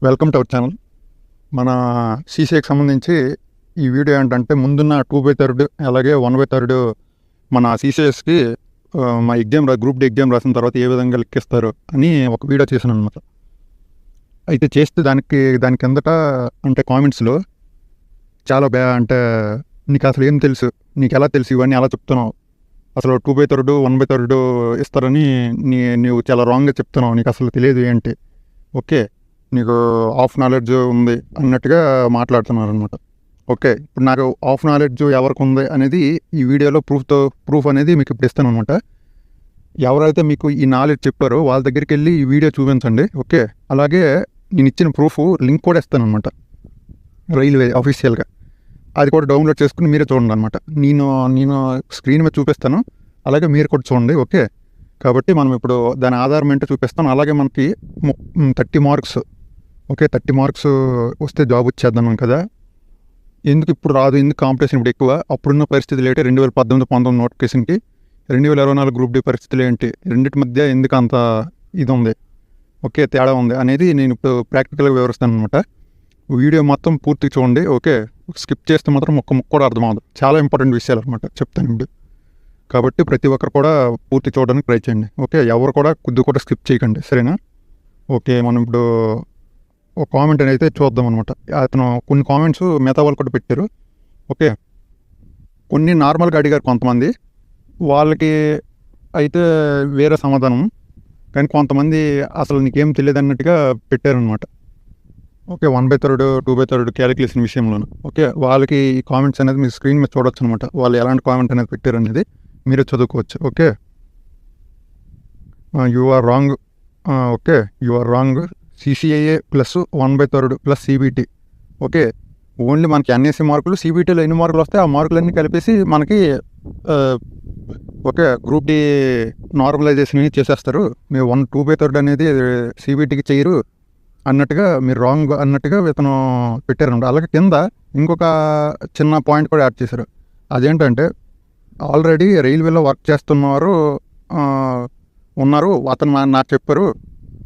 Welcome to our channel. మన సీసీఏకి సంబంధించి ఈ వీడియో ఏంటంటే ముందున్న 2/3 అలాగే 1/3 మన సీసీఎస్కి మా గ్రూప్ డి ఎగ్జామ్ రాసిన తర్వాత ఏ విధంగా లెక్కిస్తారు అని ఒక వీడియో చేశాను అనమాట. అయితే చేస్తే దాని కిందట అంటే కామెంట్స్లో చాలా అంటే నీకు అసలు ఏం తెలుసు, నీకు ఎలా తెలుసు, ఇవన్నీ ఎలా చెప్తున్నావు, అసలు 2/3 1/3 ఇస్తారని నువ్వు చాలా రాంగ్గా చెప్తున్నావు, నీకు అసలు తెలియదు ఏంటి, ఓకే నీకు ఆఫ్ నాలెడ్జ్ ఉంది అన్నట్టుగా మాట్లాడుతున్నారు అనమాట. ఓకే, ఇప్పుడు నాకు ఆఫ్ నాలెడ్జ్ ఎవరికి ఉంది అనేది ఈ వీడియోలో ప్రూఫ్ అనేది మీకు ఇప్పుడు ఇస్తాను అనమాట. ఎవరైతే మీకు ఈ నాలెడ్జ్ చెప్పారో వాళ్ళ దగ్గరికి వెళ్ళి ఈ వీడియో చూపించండి. ఓకే, అలాగే నేను ఇచ్చిన ప్రూఫ్ లింక్ కూడా ఇస్తాను అనమాట, రైల్వే అఫీషియల్గా. అది కూడా డౌన్లోడ్ చేసుకుని మీరే చూడండి అనమాట. నేను స్క్రీన్ మీద చూపిస్తాను, అలాగే మీరు కూడా చూడండి. ఓకే, కాబట్టి మనం ఇప్పుడు దాని ఆధారం ఏంటో చూపిస్తాను. అలాగే మనకి 30 మార్క్స్, ఓకే 30 మార్క్స్ వస్తే జాబ్ వచ్చేద్దాం కదా, ఎందుకు ఇప్పుడు రాదు, ఎందుకు కాంపిటీషన్ ఇప్పుడు ఎక్కువ, అప్పుడున్న పరిస్థితులు ఏంటి, 2018-19 నోటిఫికేషన్కి 2024 గ్రూప్ డి పరిస్థితులు ఏంటి, రెండింటి మధ్య ఎందుకు అంత ఇది ఉంది, ఓకే తేడా ఉంది అనేది నేను ఇప్పుడు ప్రాక్టికల్గా వివరిస్తాను అనమాట. వీడియో మొత్తం పూర్తిగా చూడండి. ఓకే, స్కిప్ చేస్తే మాత్రం ఒక్క ముక్క కూడా అర్థం అవ్వదు, చాలా ఇంపార్టెంట్ విషయాలు అనమాట చెప్తాను ఇప్పుడు. కాబట్టి ప్రతి ఒక్కరు కూడా పూర్తి చూడడానికి ట్రై చేయండి. ఓకే, ఎవరు కూడా కూడా స్కిప్ చేయకండి, సరేనా. ఓకే, మనం ఇప్పుడు ఒక కామెంట్ అయితే చూద్దాం అనమాట. అతను కొన్ని కామెంట్స్ మిగతా వాళ్ళు కూడా పెట్టారు. ఓకే, కొన్ని నార్మల్గా అడిగారు కొంతమంది, వాళ్ళకి అయితే వేరే సమాధానం, కానీ కొంతమంది అసలు నీకేం తెలియదు అన్నట్టుగా పెట్టారనమాట. Okay, 1/3 2/3 calculation విషయంలోను. ఓకే, వాళ్ళకి ఈ కామెంట్స్ అనేది మీరు స్క్రీన్ మీద చూడొచ్చు అనమాట, వాళ్ళు ఎలాంటి కామెంట్ అనేది పెట్టారు అనేది మీరు చదువుకోవచ్చు. Okay, you are wrong. Okay, you are wrong. CCIA plus 1/3 plus CBT. Okay, only మనకి NSE మార్కులు, CBTలో ఎన్ని మార్కులు వస్తాయి ఆ మార్కులన్నీ కలిపేసి మనకి ఓకే గ్రూప్ డి నార్మలైజేషన్ చేసేస్తారు. మీరు 2/3 అనేది CBTకి చేయరు అన్నట్టుగా, మీరు రాంగ్ అన్నట్టుగా ఇతను పెట్టారనమాట. అలాగే కింద ఇంకొక చిన్న పాయింట్ కూడా యాడ్ చేశారు. అదేంటంటే ఆల్రెడీ రైల్వేలో వర్క్ చేస్తున్నవారు ఉన్నారు, అతను నాకు చెప్పారు,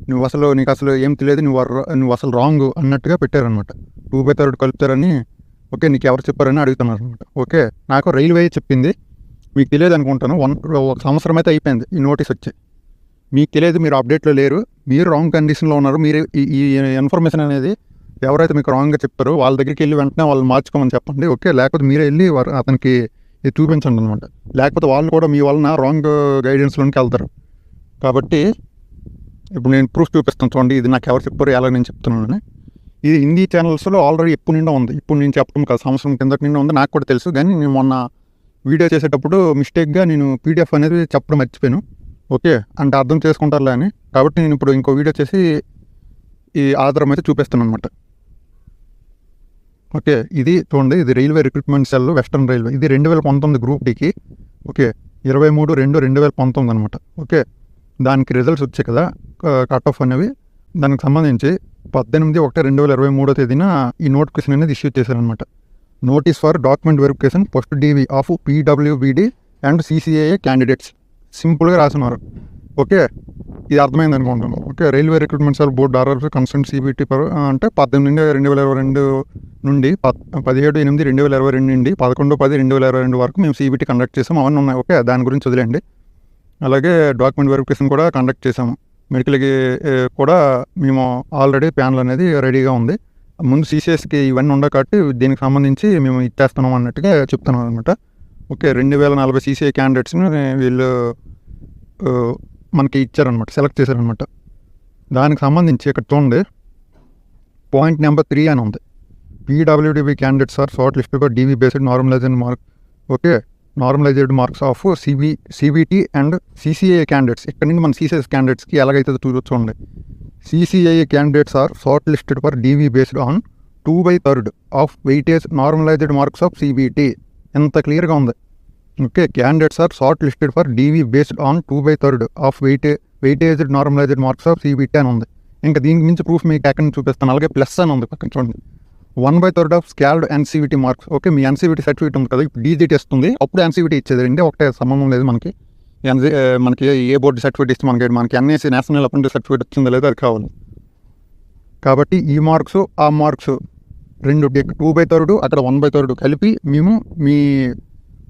నీకు అసలు ఏం తెలియదు, నువ్వు అసలు రాంగ్ అన్నట్టుగా పెట్టారనమాట. 2/3 కలుపుతారని, ఓకే నీకు ఎవరు చెప్పారని అడుగుతున్నారు అనమాట. ఓకే, నాకు రైల్వే చెప్పింది, మీకు తెలియదు అనుకుంటాను. 1 సంవత్సరం అయితే అయిపోయింది ఈ నోటీస్ వచ్చి, మీకు తెలియదు, మీరు అప్డేట్లో లేరు, మీరు రాంగ్ కండిషన్లో ఉన్నారు. మీరు ఈ ఇన్ఫర్మేషన్ అనేది ఎవరైతే మీకు రాంగ్గా చెప్పారో వాళ్ళ దగ్గరికి వెళ్ళి వెంటనే వాళ్ళు మార్చుకోమని చెప్పండి. ఓకే, లేకపోతే మీరే వెళ్ళి అతనికి ఇది చూపించండి అనమాట, లేకపోతే వాళ్ళు కూడా మీ వలన రాంగ్ గైడెన్స్లోకి వెళ్తారు. కాబట్టి ఇప్పుడు నేను ప్రూఫ్ చూపిస్తాను చూడండి, ఇది నాకు ఎవరు చెప్పారు ఎలా నేను చెప్తున్నానని. ఇది హిందీ ఛానల్స్లో ఆల్రెడీ ఎప్పుడు నిండా ఉంది, ఇప్పుడు నేను చెప్పడం కాదు, సంవత్సరం కిందటి నిండా ఉంది, నాకు కూడా తెలుసు. కానీ నేను మొన్న వీడియో చేసేటప్పుడు మిస్టేక్గా నేను PDF అనేది చెప్పడం మర్చిపోయాను. ఓకే, అంటే అర్థం చేసుకుంటారులే అని, కాబట్టి నేను ఇప్పుడు ఇంకో వీడియో చేసి ఈ ఆధారం అయితే చూపిస్తాను అనమాట. ఓకే, ఇది చూడండి, ఇది railway recruitment cell western railway, ఇది 2019 గ్రూప్ డికి. ఓకే, 23/2/2019 అనమాట. ఓకే, దానికి రిజల్ట్స్ వచ్చాయి కదా కట్ ఆఫ్ అనేవి, దానికి సంబంధించి 18/1/2023 ఈ నోటిఫికేషన్ అనేది ఇష్యూ చేశారనమాట. Notice for document verification post DV of PWBD and CCIA candidates, సింపుల్గా రాస్తున్నారు. ఓకే, ఇది అర్థమైంది అనుకుంటున్నాను. Okay, railway recruitment cell board RRB concern CBT అంటే 18/2022 నుండి 17/8/2022 నుండి 11/10/2022 వరకు మేము CBT కండక్ట్ చేసాము, అవన్నీ ఉన్నాయి. ఓకే, దాని గురించి వదిలేండి. అలాగే డాక్యుమెంట్ వెరిఫికేషన్ కూడా కండక్ట్ చేసాము, మెడికల్కి కూడా మేము ఆల్రెడీ ప్యానల్ అనేది రెడీగా ఉంది. ముందు CCSకి ఇవన్నీ ఉండవు కాబట్టి దీనికి సంబంధించి మేము ఇచ్చేస్తున్నాం అన్నట్టుగా చెప్తున్నాం అనమాట. ఓకే, 2040 CCI క్యాండిడేట్స్ని వీళ్ళు మనకి ఇచ్చారనమాట, సెలెక్ట్ చేశారనమాట. దానికి సంబంధించి ఇక్కడ చూడండి, పాయింట్ నెంబర్ 3 అని ఉంది. PWDB candidates are shortlisted for DV based normalised mark. Okay, normalised marks of CBT and CCIA candidates. ఇక్కడ నుంచి మన CCS క్యాండిడేట్స్కి ఎలాగైతే చూడండి, CCIA candidates are shortlisted for DV based on 2/3 of weightage normalised marks of CBT. ఎంత క్లియర్గా ఉంది. Okay, candidates are shortlisted for DV based on 2/3 of weightage normalised marks of CBT అని ఉంది. ఇంకా దీనికి మించి ప్రూఫ్ మీకు ఎక్కడ చూపిస్తాను. అలాగే ప్లస్ అని ఉంది పక్కన చూడండి, 1/3 of scaled NCVT marks. Okay, మీ NCVT సర్టిఫికేట్ ఉంది కదా, ఇప్పుడు DGT వస్తుంది, అప్పుడు NCVT ఇచ్చేది, అంటే ఒకటే సంబంధం లేదు మనకి. మనకి ఏ బోర్డు సర్టిఫికేట్ ఇస్తే మనకి NSE నేషనల్ అప్రెంటిస్ సర్టిఫికేట్ వచ్చిందో లేదో అది కావాలి. కాబట్టి ఈ మార్క్స్ ఆ మార్క్స్ రెండు 2/3 అక్కడ 1/3 కలిపి మేము మీ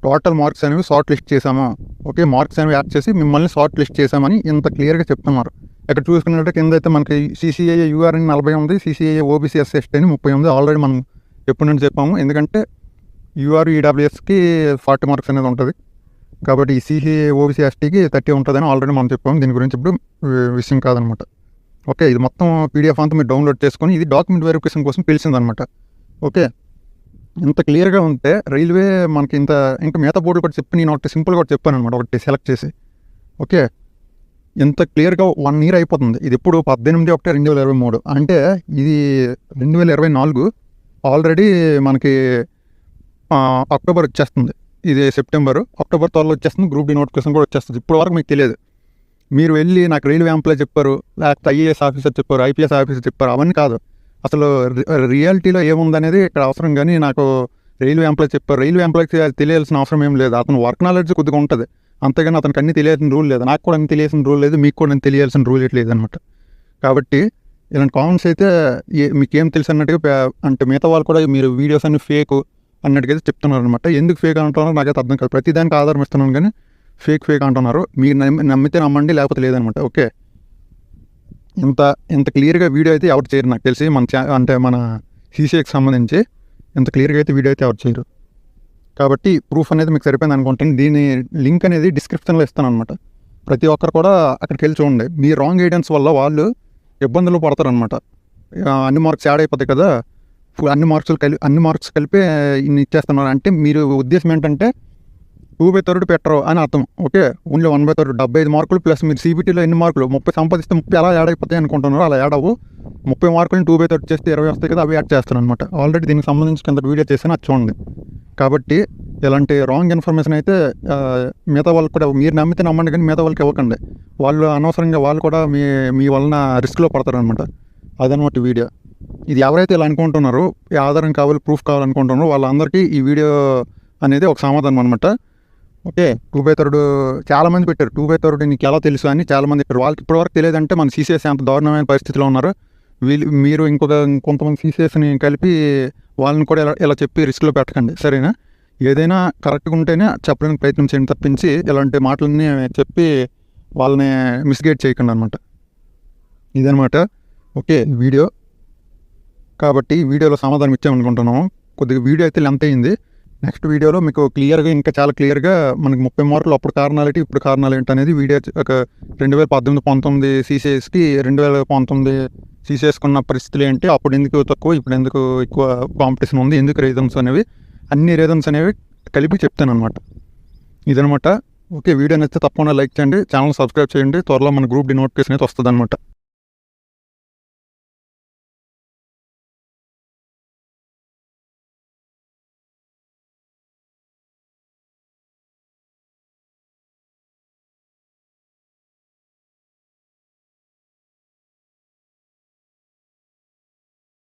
టోటల్ మార్క్స్ అనేవి షార్ట్ లిస్ట్ చేసాము. ఓకే, మార్క్స్ అనేవి యాడ్ చేసి మిమ్మల్ని షార్ట్ లిస్ట్ చేసామని ఇంత క్లియర్గా చెప్తున్నారు. ఇక్కడ చూసుకున్నట్టు కింద అయితే మనకి CCAA UR అని 40 ఉంది, CCAA OBC SC ST అని 30 ఉంది. ఆల్రెడీ మనం ఎప్పటి నుంచి చెప్పాము, ఎందుకంటే UR EWSకి 40 మార్క్స్ అనేది ఉంటుంది. కాబట్టి ఈ CCAA OBC STకి 30 ఉంటుందని ఆల్రెడీ మనం చెప్పాము. దీని గురించి ఇప్పుడు విషయం కాదనమాట. ఓకే, ఇది మొత్తం PDF అంతా మీరు డౌన్లోడ్ చేసుకొని ఇది డాక్యుమెంట్ వెరిఫికేషన్ కోసం పిలిచిందనమాట. ఓకే, ఇంత క్లియర్గా ఉంటే రైల్వే మనకి ఇంకా మిగతా బోర్డులు కూడా చెప్పి నేను ఒకటి సింపుల్గా ఒకటి చెప్పాను అనమాట, ఒకటి సెలెక్ట్ చేసి. ఓకే, ఇంత క్లియర్గా 1 year అయిపోతుంది. ఇది ఎప్పుడు 18/1/2023 అంటే ఇది 2024 ఆల్రెడీ మనకి అక్టోబర్ వచ్చేస్తుంది. ఇది సెప్టెంబర్, అక్టోబర్ 12 వచ్చేస్తుంది. గ్రూప్ డి నోటిఫికేషన్ కూడా వచ్చేస్తుంది. ఇప్పుడు వరకు మీకు తెలియదు. మీరు వెళ్ళి నాకు రైల్వే ఎంప్లాయ్ చెప్పారు, లేకపోతే IAS ఆఫీసర్ చెప్పారు, IPS ఆఫీసర్ చెప్పారు, అవన్నీ కాదు. అసలు రియాలిటీలో ఏముందనేది ఇక్కడ అవసరం. కానీ నాకు రైల్వే ఎంప్లాయ్ చెప్పారు, రైల్వే ఎంప్లాయ్కి తెలియాల్సిన అవసరం ఏం లేదు. అతను వర్క్ నాలెడ్జ్ కొద్దిగా ఉంటుంది, అంతేగాని అతనికి అన్ని తెలియాల్సిన రూల్ లేదు. నాకు కూడా అన్ని తెలియాల్సిన రూల్ లేదు, మీకు కూడా అన్ని తెలియాల్సిన రూల్ లేదు అనమాట. కాబట్టి ఇలాంటి కామెంట్స్ అయితే మీకేం తెలుసు అన్నట్టుగా అంటే మిగతా వాళ్ళు కూడా మీరు వీడియోస్ అన్ని ఫేక్ అన్నట్టుగా చెప్తున్నారు అనమాట. ఎందుకు ఫేక్ అంటున్నారో నాకైతే అర్థం కాదు. ప్రతిదానికి ఆధారం ఇస్తున్నాను కానీ ఫేక్ అంటున్నారు. మీరు నమ్మితే నమ్మండి, లేకపోతే లేదనమాట. ఓకే, ఇంత క్లియర్గా వీడియో అయితే ఎవరు చేయరు నాకు తెలిసి. మన CCAకి సంబంధించి ఇంత క్లియర్గా అయితే వీడియో అయితే ఎవరు చేయరు. కాబట్టి ప్రూఫ్ అనేది మీకు సరిపోయింది అనుకుంటాను. దీని లింక్ అనేది డిస్క్రిప్షన్లో ఇస్తాను అనమాట. ప్రతి ఒక్కరు కూడా అక్కడికి వెళ్ళి చూడండి. మీ రాంగ్ గైడెన్స్ వల్ల వాళ్ళు ఇబ్బందులు పడతారనమాట. అన్ని మార్క్స్ యాడ్ అయిపోతాయి కదా, అన్ని మార్క్స్ కలిపి ఇన్ని ఇచ్చేస్తున్నారు అంటే మీరు ఉద్దేశం ఏంటంటే 2/3 పెట్టరు అని అర్థం. ఓకే, ఓన్లీ 1/3 75 మార్కులు ప్లస్ మీరు CBTలో ఎన్ని మార్కులు 30 సంపాదిస్తే 30 అలా యాడ్ అయిపోతాయి అనుకుంటున్నారు. అలా యాడ్ అవ్వు. 30 మార్కులని 2/3 చేస్తే 20 వస్తాయి కదా, అవి యాడ్ చేస్తాను అనమాట. ఆల్రెడీ దీనికి సంబంధించి కింద వీడియో చేశాను, అది చూడండి. కాబట్టి ఇలాంటి రాంగ్ ఇన్ఫర్మేషన్ అయితే మిగతా వాళ్ళకి కూడా మీరు నమ్మితే నమ్మండి, కానీ మిగతా వాళ్ళకి ఇవ్వకండి. వాళ్ళు అనవసరంగా వాళ్ళు కూడా మీ వలన రిస్క్లో పడతారనమాట. అదనమాట వీడియో. ఇది ఎవరైతే ఇలా అనుకుంటున్నారో, ఈ ఆధారం కావాలి, ప్రూఫ్ కావాలనుకుంటున్నారో వాళ్ళందరికీ ఈ వీడియో అనేది ఒక సమాధానం అనమాట. ఓకే, 2/3 చాలామంది పెట్టారు. 2/3 నీకు ఎలా తెలుసు అని చాలామంది పెట్టారు. వాళ్ళకి ఇప్పటివరకు తెలియదంటే మన CCAS ఎంత దారుణమైన పరిస్థితిలో ఉన్నారు. మీరు కొంతమంది CCASని కలిపి వాళ్ళని కూడా ఇలా చెప్పి రిస్క్లో పెట్టకండి, సరేనా? ఏదైనా కరెక్ట్గా ఉంటేనే చెప్పడానికి ప్రయత్నం చేయండి తప్పించి ఇలాంటి మాటలన్నీ చెప్పి వాళ్ళని మిస్గైడ్ చేయకండి అనమాట. ఇదనమాట. Okay, video. కాబట్టి వీడియోలో సమాధానం ఇచ్చామనుకుంటున్నాము. కొద్దిగా వీడియో అయితే లెంత్ అయింది. నెక్స్ట్ వీడియోలో మీకు క్లియర్గా, ఇంకా చాలా క్లియర్గా మనకి 30 మార్కులు అప్పుడు కారణాలు ఏంటి, ఇప్పుడు కారణాలు ఏంటి అనేది వీడియో ఒక 2018-19 CCASకి 2019 CCASకి ఉన్న పరిస్థితులు ఏంటి, అప్పుడు ఎందుకు తక్కువ, ఇప్పుడు ఎందుకు ఎక్కువ కాంపిటీషన్ ఉంది, ఎందుకు రీజన్స్ అనేవి, అన్ని రీజన్స్ అనేవి కలిపి చెప్తాను అనమాట. ఇదనమాట. ఓకే, వీడియో నచ్చితే తప్పకుండా లైక్ చేయండి, ఛానల్ సబ్స్క్రైబ్ చేయండి. త్వరలో మన గ్రూప్ డి నోటిఫికేషన్ అయితే వస్తుంది అనమాట.